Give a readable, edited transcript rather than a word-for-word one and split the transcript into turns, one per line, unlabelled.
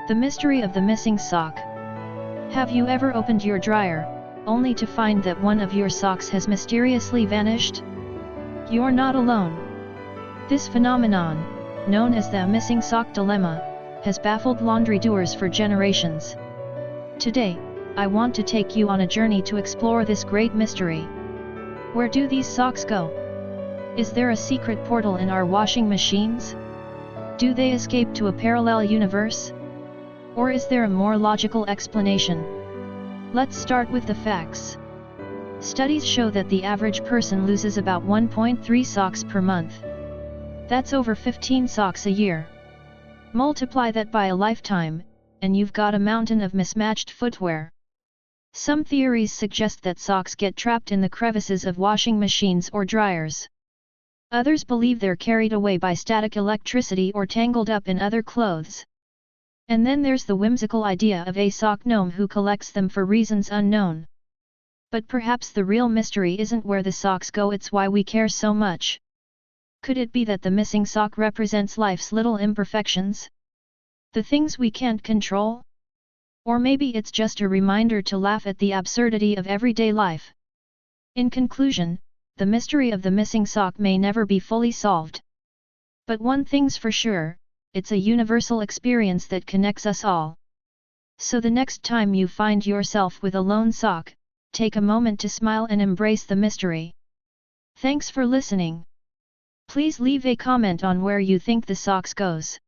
The mystery of the missing sock. Have you ever opened your dryer, only to find that one of your socks has mysteriously vanished? You're not alone. This phenomenon, known as the missing sock dilemma, has baffled laundry doers for generations. Today, I want to take you on a journey to explore this great mystery. Where do these socks go? Is there a secret portal in our washing machines? Do they escape to a parallel universe? Or is there a more logical explanation? Let's start with the facts. Studies show that the average person loses about 1.3 socks per month. That's over 15 socks a year. Multiply that by a lifetime, and you've got a mountain of mismatched footwear. Some theories suggest that socks get trapped in the crevices of washing machines or dryers. Others believe they're carried away by static electricity or tangled up in other clothes. And then there's the whimsical idea of a sock gnome who collects them for reasons unknown. But perhaps the real mystery isn't where the socks go, it's why we care so much. Could it be that the missing sock represents life's little imperfections? The things we can't control? Or maybe it's just a reminder to laugh at the absurdity of everyday life. In conclusion, the mystery of the missing sock may never be fully solved. But one thing's for sure, it's a universal experience that connects us all. So the next time you find yourself with a lone sock, take a moment to smile and embrace the mystery. Thanks for listening. Please leave a comment on where you think the socks goes.